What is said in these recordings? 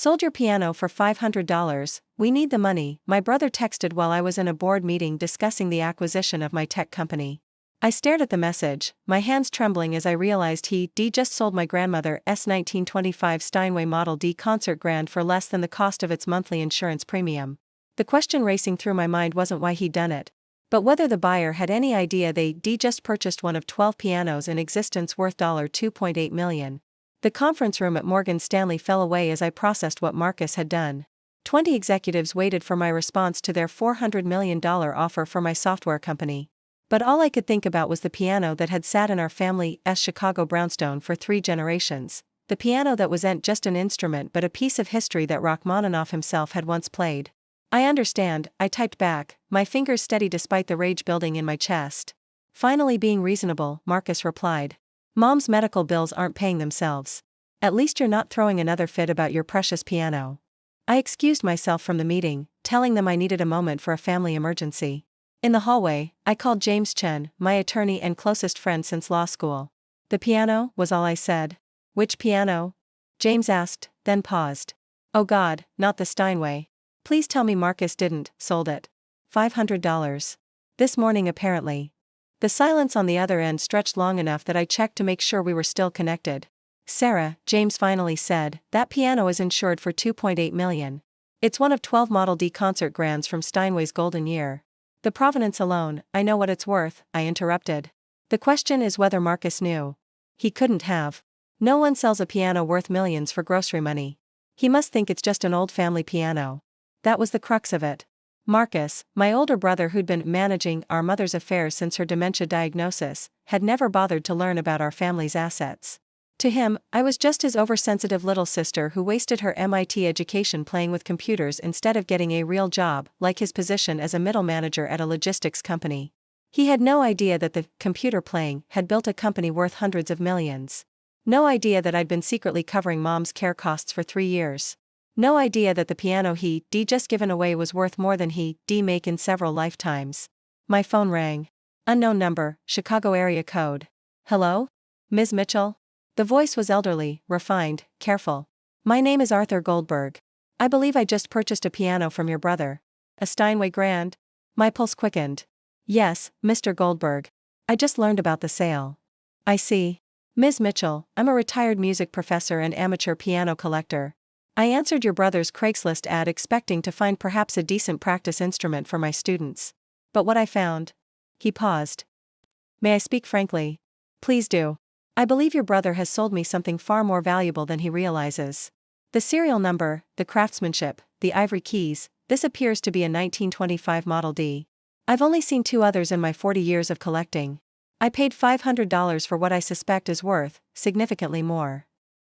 Sold your piano for $500, we need the money, my brother texted while I was in a board meeting discussing the acquisition of my tech company. I stared at the message, my hands trembling as I realized he just sold my grandmother's 1925 Steinway Model D concert grand for less than the cost of its monthly insurance premium. The question racing through my mind wasn't why he'd done it, but whether the buyer had any idea they just purchased one of 12 pianos in existence worth $2.8 million. The conference room at Morgan Stanley fell away as I processed what Marcus had done. 20 executives waited for my response to their $400 million offer for my software company. But all I could think about was the piano that had sat in our family's Chicago brownstone for 3 generations, the piano that wasn't just an instrument but a piece of history that Rachmaninoff himself had once played. I understand, I typed back, my fingers steady despite the rage building in my chest. Finally being reasonable, Marcus replied. Mom's medical bills aren't paying themselves. At least you're not throwing another fit about your precious piano. I excused myself from the meeting, telling them I needed a moment for a family emergency. In the hallway, I called James Chen, my attorney and closest friend since law school. The piano, was all I said. Which piano? James asked, then paused. Oh God, not the Steinway. Please tell me Marcus didn't, sold it. $500. This morning apparently. The silence on the other end stretched long enough that I checked to make sure we were still connected. Sarah, James finally said, that piano is insured for $2.8 million. It's one of 12 Model D concert grands from Steinway's golden year. The provenance alone, I know what it's worth, I interrupted. The question is whether Marcus knew. He couldn't have. No one sells a piano worth millions for grocery money. He must think it's just an old family piano. That was the crux of it. Marcus, my older brother who'd been managing our mother's affairs since her dementia diagnosis, had never bothered to learn about our family's assets. To him, I was just his oversensitive little sister who wasted her MIT education playing with computers instead of getting a real job, like his position as a middle manager at a logistics company. He had no idea that the computer playing had built a company worth hundreds of millions. No idea that I'd been secretly covering Mom's care costs for 3 years. No idea that the piano he just given away was worth more than he make in several lifetimes. My phone rang. Unknown number, Chicago area code. Hello? Ms. Mitchell? The voice was elderly, refined, careful. My name is Arthur Goldberg. I believe I just purchased a piano from your brother. A Steinway Grand? My pulse quickened. Yes, Mr. Goldberg. I just learned about the sale. I see. Ms. Mitchell, I'm a retired music professor and amateur piano collector. I answered your brother's Craigslist ad expecting to find perhaps a decent practice instrument for my students. But what I found? He paused. May I speak frankly? Please do. I believe your brother has sold me something far more valuable than he realizes. The serial number, the craftsmanship, the ivory keys, this appears to be a 1925 Model D. I've only seen 2 others in my 40 years of collecting. I paid $500 for what I suspect is worth significantly more.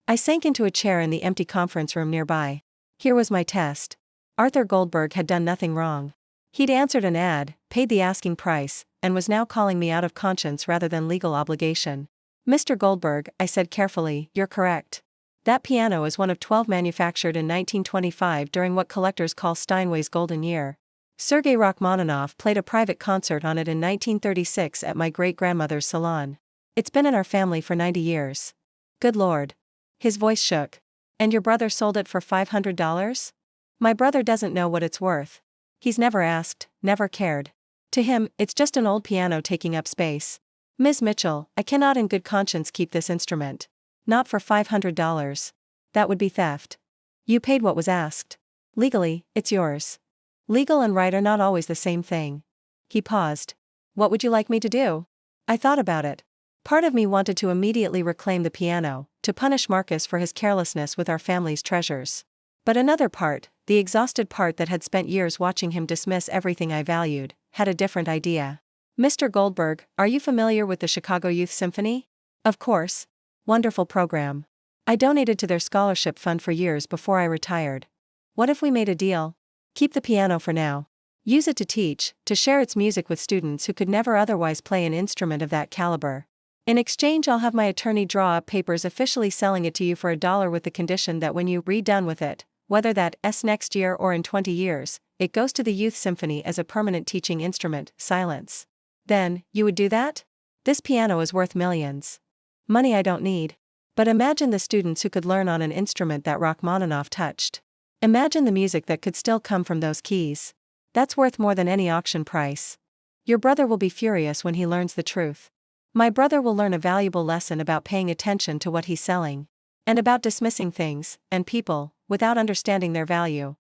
I sank into a chair in the empty conference room nearby. Here was my test. Arthur Goldberg had done nothing wrong. He'd answered an ad, paid the asking price, and was now calling me out of conscience rather than legal obligation. Mr. Goldberg, I said carefully, you're correct. That piano is one of 12 manufactured in 1925 during what collectors call Steinway's golden year. Sergei Rachmaninoff played a private concert on it in 1936 at my great-grandmother's salon. It's been in our family for 90 years. Good Lord. His voice shook. And your brother sold it for $500? My brother doesn't know what it's worth. He's never asked, never cared. To him, it's just an old piano taking up space. Ms. Mitchell, I cannot in good conscience keep this instrument. Not for $500. That would be theft. You paid what was asked. Legally, it's yours. Legal and right are not always the same thing. He paused. What would you like me to do? I thought about it. Part of me wanted to immediately reclaim the piano, to punish Marcus for his carelessness with our family's treasures. But another part, the exhausted part that had spent years watching him dismiss everything I valued, had a different idea. Mr. Goldberg, are you familiar with the Chicago Youth Symphony? Of course. Wonderful program. I donated to their scholarship fund for years before I retired. What if we made a deal? Keep the piano for now. Use it to teach, to share its music with students who could never otherwise play an instrument of that caliber. In exchange, I'll have my attorney draw up papers officially selling it to you for $1 with the condition that when you're done with it, whether that's next year or in 20 years, it goes to the Youth Symphony as a permanent teaching instrument. Silence. Then, you would do that? This piano is worth millions. Money I don't need. But imagine the students who could learn on an instrument that Rachmaninoff touched. Imagine the music that could still come from those keys. That's worth more than any auction price. Your brother will be furious when he learns the truth. My brother will learn a valuable lesson about paying attention to what he's selling. And about dismissing things, and people, without understanding their value.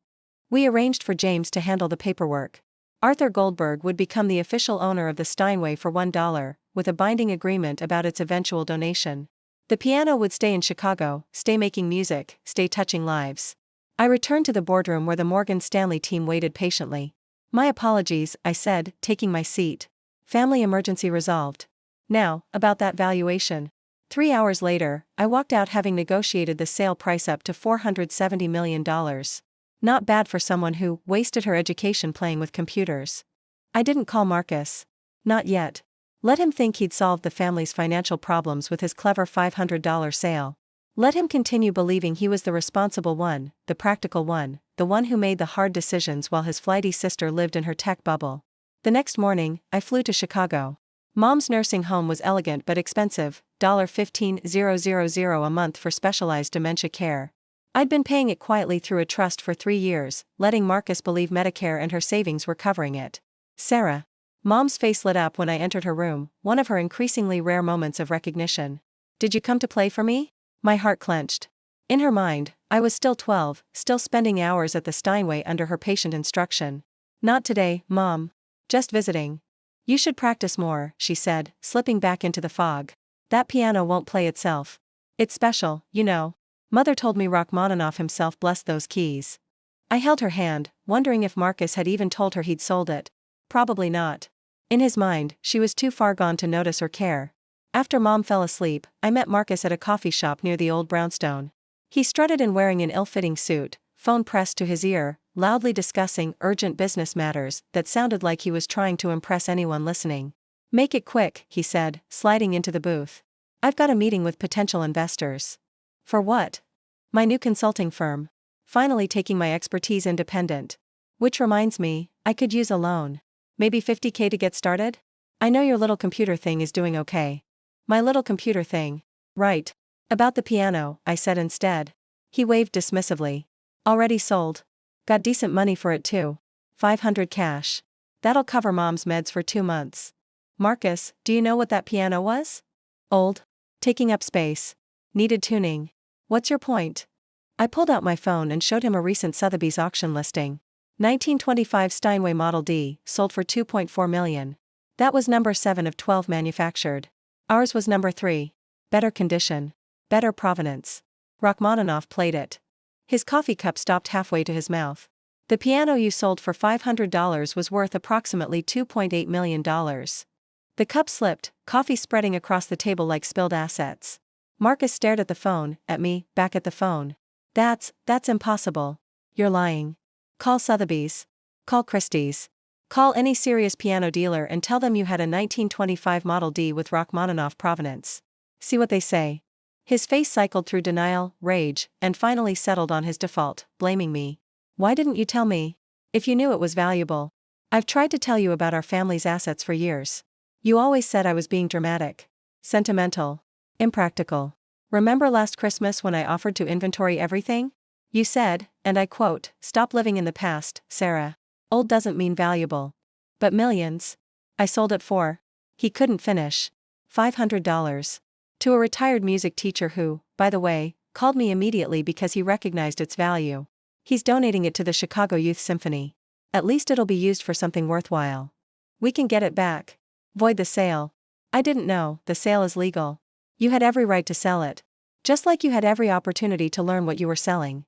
We arranged for James to handle the paperwork. Arthur Goldberg would become the official owner of the Steinway for $1, with a binding agreement about its eventual donation. The piano would stay in Chicago, stay making music, stay touching lives. I returned to the boardroom where the Morgan Stanley team waited patiently. My apologies, I said, taking my seat. Family emergency resolved. Now, about that valuation. 3 hours later, I walked out having negotiated the sale price up to $470 million. Not bad for someone who wasted her education playing with computers. I didn't call Marcus. Not yet. Let him think he'd solved the family's financial problems with his clever $500 sale. Let him continue believing he was the responsible one, the practical one, the one who made the hard decisions while his flighty sister lived in her tech bubble. The next morning, I flew to Chicago. Mom's nursing home was elegant but expensive, $15,000 a month for specialized dementia care. I'd been paying it quietly through a trust for 3 years, letting Marcus believe Medicare and her savings were covering it. Sarah. Mom's face lit up when I entered her room, one of her increasingly rare moments of recognition. Did you come to play for me? My heart clenched. In her mind, I was still 12, still spending hours at the Steinway under her patient instruction. Not today, Mom. Just visiting. You should practice more, she said, slipping back into the fog. That piano won't play itself. It's special, you know. Mother told me Rachmaninoff himself blessed those keys. I held her hand, wondering if Marcus had even told her he'd sold it. Probably not. In his mind, she was too far gone to notice or care. After Mom fell asleep, I met Marcus at a coffee shop near the old brownstone. He strutted in wearing an ill-fitting suit, phone pressed to his ear, loudly discussing urgent business matters that sounded like he was trying to impress anyone listening. Make it quick, he said, sliding into the booth. I've got a meeting with potential investors. For what? My new consulting firm. Finally taking my expertise independent. Which reminds me, I could use a loan. Maybe $50K to get started? I know your little computer thing is doing okay. My little computer thing. Right. About the piano, I said instead. He waved dismissively. Already sold. Got decent money for it too. $500 cash. That'll cover Mom's meds for 2 months. Marcus, do you know what that piano was? Old. Taking up space. Needed tuning. What's your point? I pulled out my phone and showed him a recent Sotheby's auction listing. 1925 Steinway Model D, sold for $2.4 million. That was number 7 of 12 manufactured. Ours was number 3. Better condition. Better provenance. Rachmaninoff played it. His coffee cup stopped halfway to his mouth. The piano you sold for $500 was worth approximately $2.8 million. The cup slipped, coffee spreading across the table like spilled assets. Marcus stared at the phone, at me, back at the phone. That's impossible. You're lying. Call Sotheby's. Call Christie's. Call any serious piano dealer and tell them you had a 1925 Model D with Rachmaninoff provenance. See what they say. His face cycled through denial, rage, and finally settled on his default, blaming me. Why didn't you tell me? If you knew it was valuable. I've tried to tell you about our family's assets for years. You always said I was being dramatic. Sentimental. Impractical. Remember last Christmas when I offered to inventory everything? You said, and I quote, "Stop living in the past, Sarah. Old doesn't mean valuable. But millions." I sold it for. He couldn't finish. $500. To a retired music teacher who, by the way, called me immediately because he recognized its value. He's donating it to the Chicago Youth Symphony. At least it'll be used for something worthwhile. We can get it back. Void the sale. I didn't know, the sale is legal. You had every right to sell it. Just like you had every opportunity to learn what you were selling.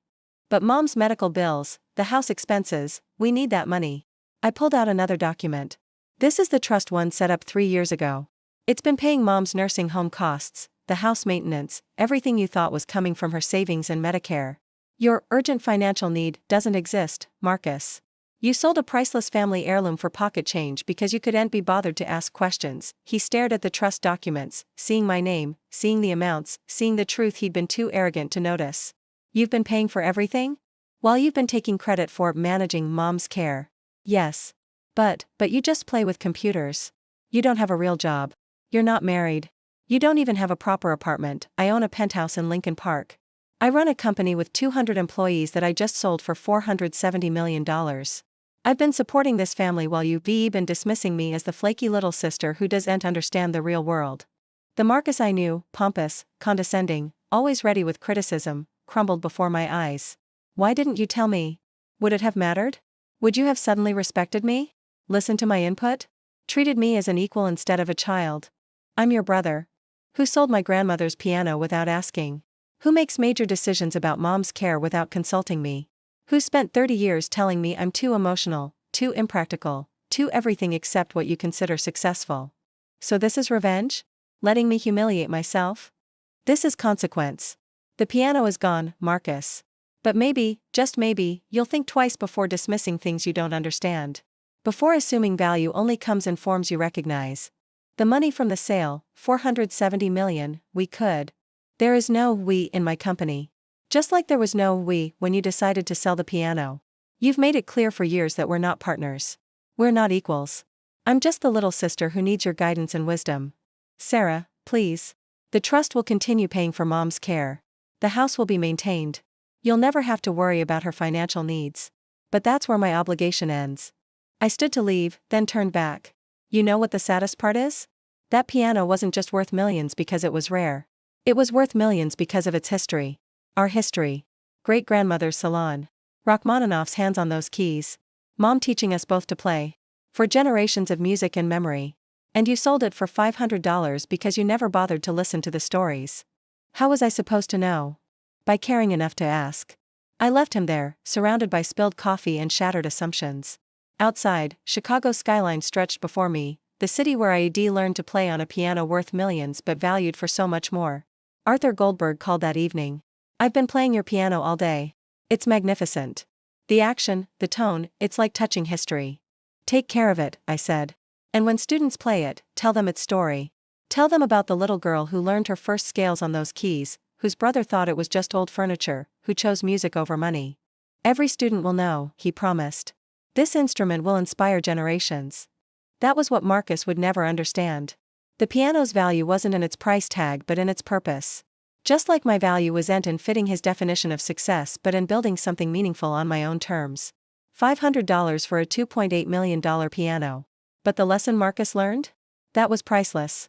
But Mom's medical bills, the house expenses, we need that money. I pulled out another document. This is the trust one set up 3 years ago. It's been paying Mom's nursing home costs, the house maintenance, everything you thought was coming from her savings and Medicare. Your urgent financial need doesn't exist, Marcus. You sold a priceless family heirloom for pocket change because you couldn't be bothered to ask questions. He stared at the trust documents, seeing my name, seeing the amounts, seeing the truth he'd been too arrogant to notice. You've been paying for everything? While you've been taking credit for managing Mom's care. Yes. But you just play with computers. You don't have a real job. You're not married. You don't even have a proper apartment. I own a penthouse in Lincoln Park. I run a company with 200 employees that I just sold for $470 million. I've been supporting this family while you've been dismissing me as the flaky little sister who doesn't understand the real world. The Marcus I knew, pompous, condescending, always ready with criticism, crumbled before my eyes. Why didn't you tell me? Would it have mattered? Would you have suddenly respected me? Listened to my input? Treated me as an equal instead of a child? I'm your brother. Who sold my grandmother's piano without asking? Who makes major decisions about mom's care without consulting me? Who spent 30 years telling me I'm too emotional, too impractical, too everything except what you consider successful? So this is revenge? Letting me humiliate myself? This is consequence. The piano is gone, Marcus. But maybe, just maybe, you'll think twice before dismissing things you don't understand. Before assuming value only comes in forms you recognize. The money from the sale, $470 million, we could. There is no we in my company. Just like there was no we when you decided to sell the piano. You've made it clear for years that we're not partners. We're not equals. I'm just the little sister who needs your guidance and wisdom. Sarah, please. The trust will continue paying for mom's care. The house will be maintained. You'll never have to worry about her financial needs. But that's where my obligation ends. I stood to leave, then turned back. You know what the saddest part is? That piano wasn't just worth millions because it was rare. It was worth millions because of its history. Our history. Great-grandmother's salon. Rachmaninoff's hands on those keys. Mom teaching us both to play. For generations of music and memory. And you sold it for $500 because you never bothered to listen to the stories. How was I supposed to know? By caring enough to ask. I left him there, surrounded by spilled coffee and shattered assumptions. Outside, Chicago's skyline stretched before me, the city where I learned to play on a piano worth millions but valued for so much more. Arthur Goldberg called that evening. I've been playing your piano all day. It's magnificent. The action, the tone, it's like touching history. Take care of it, I said. And when students play it, tell them its story. Tell them about the little girl who learned her first scales on those keys, whose brother thought it was just old furniture, who chose music over money. Every student will know, he promised. This instrument will inspire generations. That was what Marcus would never understand. The piano's value wasn't in its price tag but in its purpose. Just like my value wasn't in fitting his definition of success but in building something meaningful on my own terms. $500 for a $2.8 million piano. But the lesson Marcus learned? That was priceless.